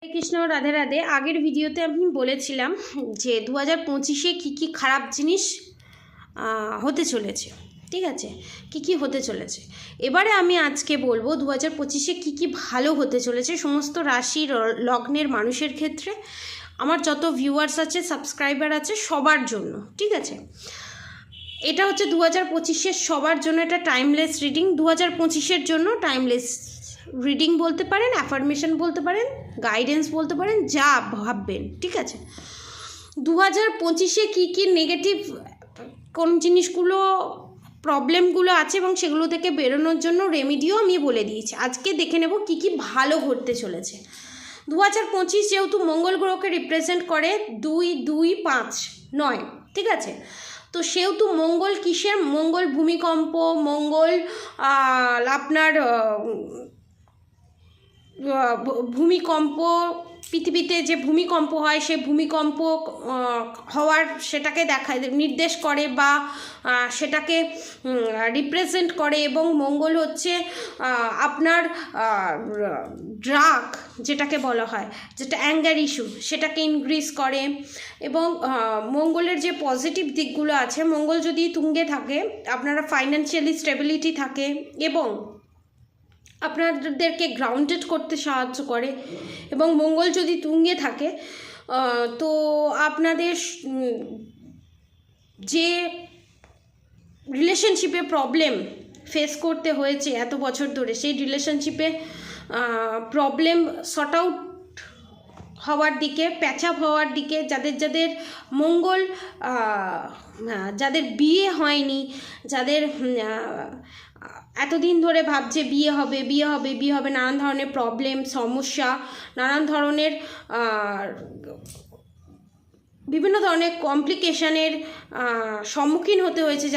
হরে কৃষ্ণ, রাধে রাধে। আগের ভিডিওতে আমি বলেছিলাম যে 2025-এ কী খারাপ জিনিস হতে চলেছে, ঠিক আছে, কী হতে চলেছে। এবারে আমি আজকে বলবো 2025-এ কী ভালো হতে চলেছে সমস্ত রাশি লগ্নের মানুষের ক্ষেত্রে, আমার যত ভিউয়ার্স আছে, সাবস্ক্রাইবার আছে, সবার জন্য, ঠিক আছে। এটা হচ্ছে 2025-এর সবার জন্য, এটা টাইমলেস রিডিং। 2025-এর জন্য টাইমলেস রিডিং বলতে পারেন, অ্যাফার্মেশন বলতে পারেন, গাইডেন্স বলতে পারেন, যা ভাববেন, ঠিক আছে। 2025-এ কী নেগেটিভ কোন জিনিসগুলো প্রবলেমগুলো আছে এবং সেগুলো থেকে বেরোনোর জন্য রেমিডিও আমি বলে দিয়েছি। আজকে দেখে নেব কী ভালো ঘটতে চলেছে। 2025 যেহেতু মঙ্গল গ্রহকে রিপ্রেজেন্ট করে 2, 2, 5, 9, ঠিক আছে। তো সেহেতু মঙ্গল কিসের? মঙ্গল ভূমিকম্প, মঙ্গল আপনার ভূমিকম্প, পৃথিবীতে যে ভূমিকম্প হয় সেই ভূমিকম্প হওয়ার সেটাকে নির্দেশ করে বা সেটাকে রিপ্রেজেন্ট করে। এবং মঙ্গল হচ্ছে আপনার ড্রাগ যেটাকে বলা হয়, যেটা অ্যাঙ্গার ইস্যু, সেটাকে ইনক্রিজ করে। এবং মঙ্গলের যে পজিটিভ দিকগুলো আছে, মঙ্গল যদি তুঙ্গে থাকে আপনারা ফাইন্যান্সিয়ালি স্টেবিলিটি থাকে এবং আপনাদেরকে গ্রাউন্ডেড করতে সাহায্য করে। এবং মঙ্গল যদি তুঙ্গে থাকে তো আপনাদের যে রিলেশনশিপে প্রবলেম ফেস করতে হয়েছে এত বছর ধরে, সেই রিলেশনশিপে প্রবলেম সর্ট আউট হওয়ার দিকে, প্যাচ আপ হওয়ার দিকে, যাদের মঙ্গল, যাদের বিয়ে হয়নি, যাদের এতদিন ধরে ভাবছে বিয়ে হবে, নানান ধরনের প্রবলেম, সমস্যা, নানান ধরনের বিভিন্ন ধরনের কমপ্লিকেশনের সম্মুখীন হতে হয়েছে,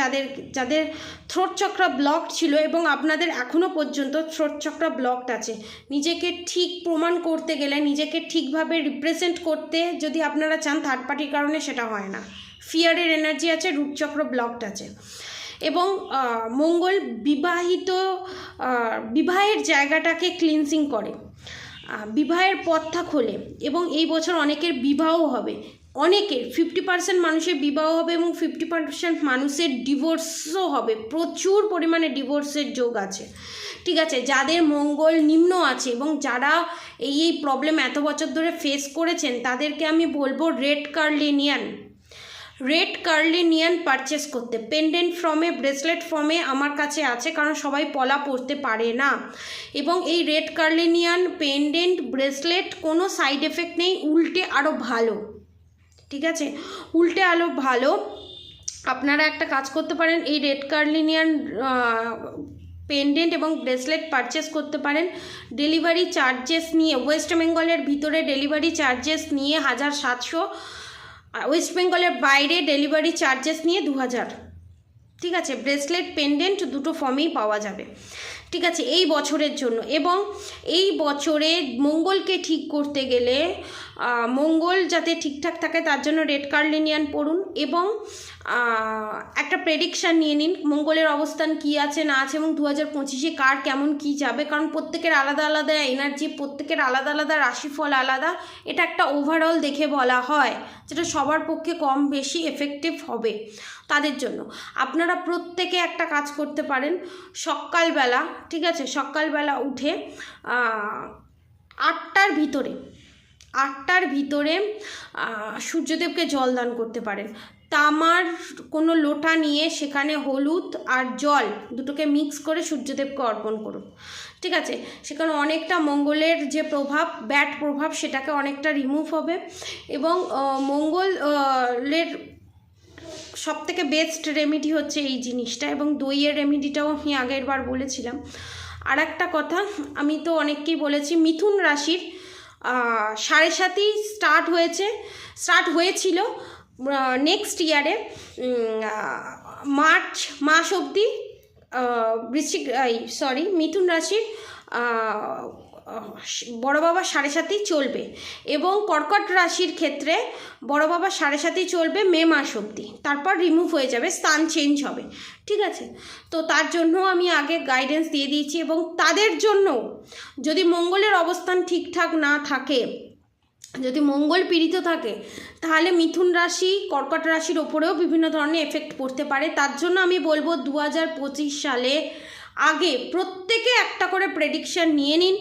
যাদের থ্রোট চক্রা ব্লকড ছিল এবং আপনাদের এখনও পর্যন্ত থ্রোট চক্রা ব্লকড আছে। নিজেকে ঠিক প্রমাণ করতে গেলে, নিজেকে ঠিকভাবে রিপ্রেজেন্ট করতে যদি আপনারা চান, থার্ড পার্টির কারণে সেটা হয় না। ফিয়ারের এনার্জি আছে, রুট চক্র ব্লকড আছে। এবং মঙ্গল বিবাহের জায়গাটাকে ক্লিনজিং করে, বিবাহের পথটা খোলে। এবং এই বছর অনেকের বিবাহ হবে, অনেকের 50% মানুষের বিবাহ হবে এবং 50% মানুষের ডিভোর্সও হবে। প্রচুর পরিমাণে ডিভোর্সের যোগ আছে, ঠিক আছে। যাদের মঙ্গল নিম্ন আছে এবং যারা এই প্রবলেম এত বছর ধরে ফেস করেছেন, তাদেরকে আমি বলবো রেড কার্লিনিয়ান পারচেস করতে। পেন্ডেন্ট ফর্মে, ব্রেসলেট ফর্মে আমার কাছে আছে, কারণ সবাই পলা পরতে পারে না। এবং এই রেড কার্লিনিয়ান পেন্ডেন্ট ব্রেসলেট কোনো সাইড এফেক্ট নেই, উল্টে আরও ভালো, ঠিক আছে, উল্টে আরও ভালো। আপনারা একটা কাজ করতে পারেন, এই রেড কার্লিনিয়ান পেন্ডেন্ট এবং ব্রেসলেট পারচেস করতে পারেন। ডেলিভারি চার্জেস নিয়ে, ওয়েস্ট বেঙ্গলের ভিতরে ডেলিভারি চার্জেস নিয়ে 1700, ওয়েস্ট বেঙ্গলের বাইরে ডেলিভারি চার্জেস নিয়ে 2000, ঠিক আছে। ব্রেসলেট পেন্ডেন্ট দুটো ফর্মেই পাওয়া যাবে, ঠিক আছে, এই বছরের জন্য। এবং এই বছরে মঙ্গলকে ঠিক করতে গেলে, মঙ্গল যাতে ঠিকঠাক থাকে তার জন্য রেড কার্লিনিয়ান পড়ুন এবং একটা প্রেডিকশান নিয়ে নিন মঙ্গলের অবস্থান কি আছে না আছে এবং 2025-এ কার কেমন কি যাবে। কারণ প্রত্যেকের আলাদা আলাদা এনার্জি, প্রত্যেকের আলাদা আলাদা রাশিফল আলাদা। এটা একটা ওভারঅল দেখে বলা হয়, যেটা সবার পক্ষে কম বেশি এফেক্টিভ হবে। তাদের জন্য আপনারা প্রত্যেকে একটা কাজ করতে পারেন, সকালবেলা, ঠিক আছে, সকালবেলা উঠে 8টার ভিতরে সূর্যদেবকে জল দান করতে পারেন। তামার কোনো লোটা নিয়ে সেখানে হলুদ আর জল দুটোকে মিক্স করে সূর্যদেবকে অর্পণ করুন, ঠিক আছে। সেখানে অনেকটা মঙ্গলের যে প্রভাব, ব্যাড প্রভাব, সেটাকে অনেকটা রিমুভ হবে। এবং মঙ্গলের সবথেকে বেস্ট রেমেডি হচ্ছে এই জিনিসটা। এবং দইয়ের রেমেডিটাও আমি আগের বার বলেছিলাম। আর একটা কথা আমি তো অনেককেই বলেছি, মিথুন রাশির 7.5 স্টার্ট হয়েছিল নেক্সট ইয়ারে মার্চ মাস অবধি মিথুন রাশির বড় বাবা 7.5 চলবে। এবং কর্কট রাশির ক্ষেত্রে বড় বাবা 7.5 চলবে মে মাস অবধি, তারপর রিমুভ হয়ে যাবে, স্থান চেঞ্জ হবে, ঠিক আছে। তো তার জন্য আমি আগে গাইডেন্স দিয়ে দিয়েছি। এবং তাদের জন্য যদি মঙ্গলের অবস্থান ঠিকঠাক না থাকে যদি মঙ্গল পীড়িত থাকে তাহলে মিথুন রাশি কর্কট রাশির ওপরেও বিভিন্ন ধরনের এফেক্ট পড়তে পারে। তার জন্য আমি বলবো 2025 সালে আগে প্রত্যেকে একটা করে প্রেডিকশান নিয়ে নিন।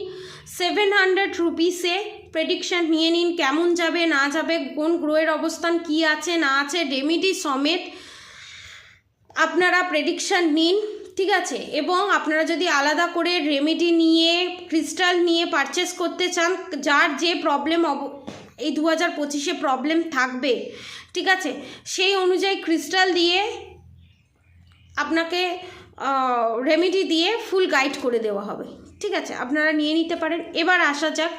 700 রুপিসে প্রেডিকশান নিয়ে নিন, কেমন যাবে না যাবে, কোন গ্রহের অবস্থান কি আছে না আছে, রেমেডি সমেত আপনারা প্রেডিকশান নিন, ঠিক আছে। এবং আপনারা যদি আলাদা করে রেমেডি নিয়ে ক্রিস্টাল নিয়ে পারচেস করতে চান, যার যে প্রবলেম এই 2025-এ প্রবলেম থাকবে, ঠিক আছে, সেই অনুযায়ী ক্রিস্টাল দিয়ে আপনাকে রেমেডি দিয়ে ফুল গাইড করে দেওয়া হবে, ঠিক আছে, আপনারা নিয়ে নিতে পারেন। এবার আসা যাক,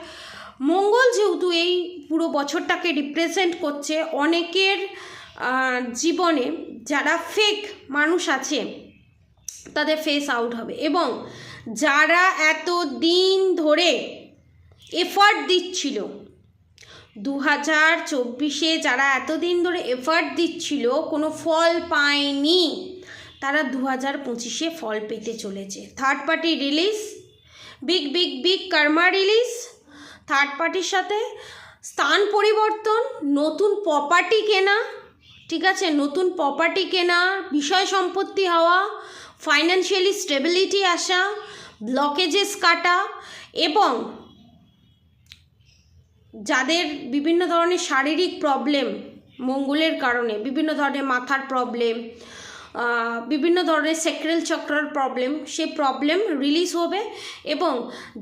মঙ্গল যেহেতু এই পুরো বছরটাকে রিপ্রেজেন্ট করছে, অনেকের জীবনে যারা ফেক মানুষ আছে তাদের ফেস আউট হবে, এবং যারা এত দিন ধরে এফার্ট দিচ্ছিল 2024-এ, যারা এতদিন ধরে এফার্ট দিচ্ছিল কোনো ফল পায়নি, তারা 2025-এ ফল পেতে চলেছে। Third party release, big big big karma release, third পার্টির সাথে স্থান পরিবর্তন, নতুন প্রপার্টি কেনা, ঠিক আছে, নতুন প্রপার্টি কেনা, বিষয় সম্পত্তি হওয়া, ফাইন্যান্সিয়ালি স্টেবিলিটি আসা, ব্লকেজেস কাটা, এবং যাদের বিভিন্ন ধরনের শারীরিক প্রবলেম মঙ্গলের কারণে, বিভিন্ন ধরনের মাথার প্রবলেম, বিভিন্ন ধরনের সেক্রেল চক্রার প্রবলেম, সেই প্রবলেম রিলিজ হবে। এবং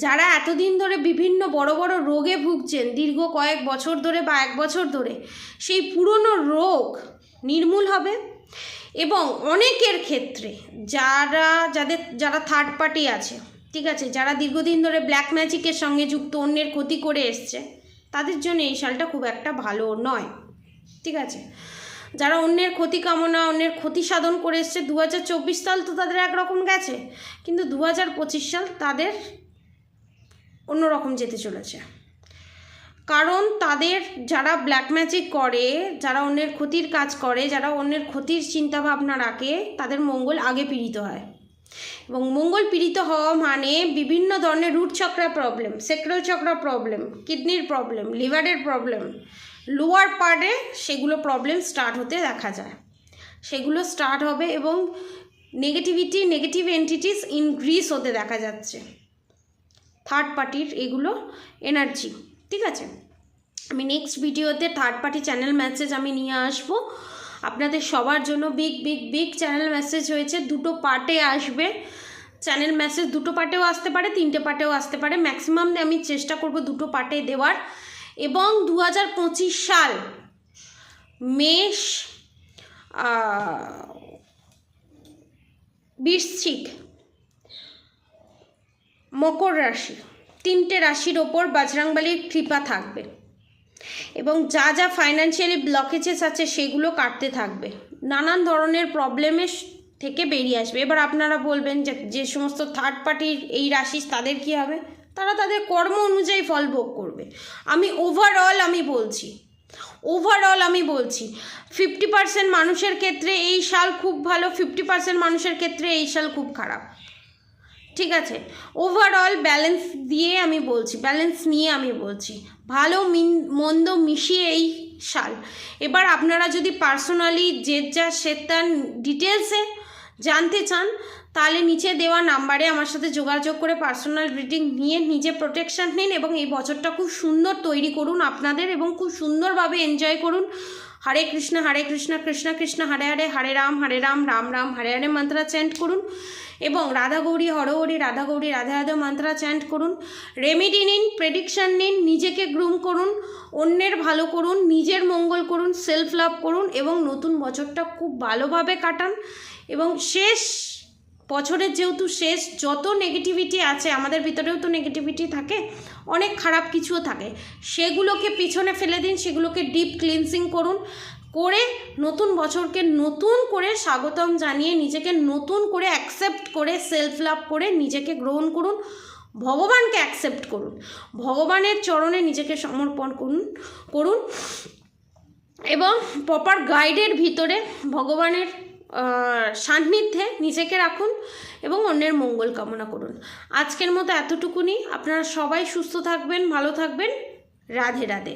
যারা এতদিন ধরে বিভিন্ন বড় বড় রোগে ভুগছেন দীর্ঘ কয়েক বছর ধরে বা 1 বছর ধরে, সেই পুরনো রোগ নির্মূল হবে। এবং অনেকের ক্ষেত্রে যারা থার্ড পার্টি আছে, ঠিক আছে, যারা দীর্ঘদিন ধরে ব্ল্যাক ম্যাজিকের সঙ্গে যুক্ত, অন্যের ক্ষতি করে এসছে, তাদের জন্য এই সালটা খুব একটা ভালো নয়, ঠিক আছে। যারা অন্যের ক্ষতি কামনা, অন্যের ক্ষতি সাধন করে এসছে, 2024 সাল তো তাদের একরকম গেছে, কিন্তু 2025 সাল তাদের অন্যরকম যেতে চলেছে। কারণ তাদের যারা ব্ল্যাক ম্যাজিক করে, যারা অন্যের ক্ষতির কাজ করে, যারা অন্যের ক্ষতির চিন্তা ভাবনা রাখে, তাদের মঙ্গল আগে পীড়িত হয়। এবং মঙ্গল পীড়িত হওয়া মানে বিভিন্ন ধরনের root chakra problem, sacral chakra problem, কিডনির প্রবলেম, লিভারের প্রবলেম, লোয়ার পার্টে সেগুলো প্রবলেম স্টার্ট হতে দেখা যায়, সেগুলো স্টার্ট হবে। এবং নেগেটিভ এন্টিটিস ইনক্রিজ হতে দেখা যাচ্ছে থার্ড পার্টির এগুলো এনার্জি, ঠিক আছে। আমি নেক্সট ভিডিওতে থার্ড পার্টি চ্যানেল মেসেজ আমি নিয়ে আসবো আপনাদের সবার জন্য। Big big big channel message হয়েছে, 2টো পার্টে আসবে চ্যানেল মেসেজ, 2টো পার্টেও আসতে পারে, 3টে পার্টেও আসতে পারে, ম্যাক্সিমাম আমি চেষ্টা করব 2টো পার্টে দেওয়ার। এবং 2025 সাল মেষ, বৃশ্চিক, মকর রাশি, 3টে রাশির ওপর বজরংবলীর কৃপা থাকবে। এবং যা যা ফাইন্যান্সিয়ালি ব্লকেজেস আছে সেগুলো কাটতে থাকবে, নানান ধরনের প্রবলেমের থেকে বেরিয়ে আসবে। এবার আপনারা বলবেন যে সমস্ত থার্ড পার্টির এই রাশি তাদের কী হবে? তারা তাদের কর্ম অনুযায়ী ফল ভোগ করবে। আমি ওভারঅল আমি বলছি 50% মানুষের ক্ষেত্রে এই সাল খুব ভালো, 50% মানুষের ক্ষেত্রে এই সাল খুব খারাপ, ঠিক আছে। ওভারঅল ব্যালেন্স দিয়ে আমি বলছি, ব্যালেন্স নিয়ে আমি বলছি, ভালো মন্দ মিশিয়ে এই সাল। এবার আপনারা যদি পার্সোনালি সে তার ডিটেলসে জানতে চান, তাহলে নিচে দেওয়া নাম্বারে আমার সাথে যোগাযোগ করে পার্সোনাল রিডিং নিয়ে নিজে প্রোটেকশান নিন এবং এই বছরটা খুব সুন্দর তৈরি করুন আপনাদের, এবং খুব সুন্দরভাবে এনজয় করুন। হরে কৃষ্ণ কৃষ্ণ কৃষ্ণ হরে হরে, হরে রাম রাম রাম হরে হরে মন্ত্র চ্যান্ট করুন। এবং রাধা গৌরী হরহরি, রাধা গৌরী রাধা রাধা মন্ত্র চ্যান্ট করুন। রেমেডি নিন, প্রেডিকশান নিন, নিজেকে গ্রুম করুন, অন্যের ভালো করুন, নিজের মঙ্গল করুন, সেলফ লাভ করুন, এবং নতুন বছরটা খুব ভালোভাবে কাটান। এবং শেষ বছরের যেহেতু শেষ, যত নেগেটিভিটি আছে, আমাদের ভিতরেও তো নেগেটিভিটি থাকে, অনেক খারাপ কিছুও থাকে, সেগুলোকে পিছনে ফেলে দিন, সেগুলোকে ডিপ ক্লিনসিং করুন, করে নতুন বছরকে নতুন করে স্বাগতম জানিয়ে নিজেকে নতুন করে অ্যাকসেপ্ট করে সেলফ লাভ করে নিজেকে গ্রহণ করুন, ভগবানকে অ্যাকসেপ্ট করুন, ভগবানের চরণে নিজেকে সমর্পণ করুন এবং প্রপার গাইডের ভিতরে ভগবানের সান্নিধ্যে নিজেকে রাখুন এবং অন্যের মঙ্গল কামনা করুন। আজকের মতো এতটুকুনি। আপনারা সবাই সুস্থ থাকবেন, ভালো থাকবেন। রাধে রাধে।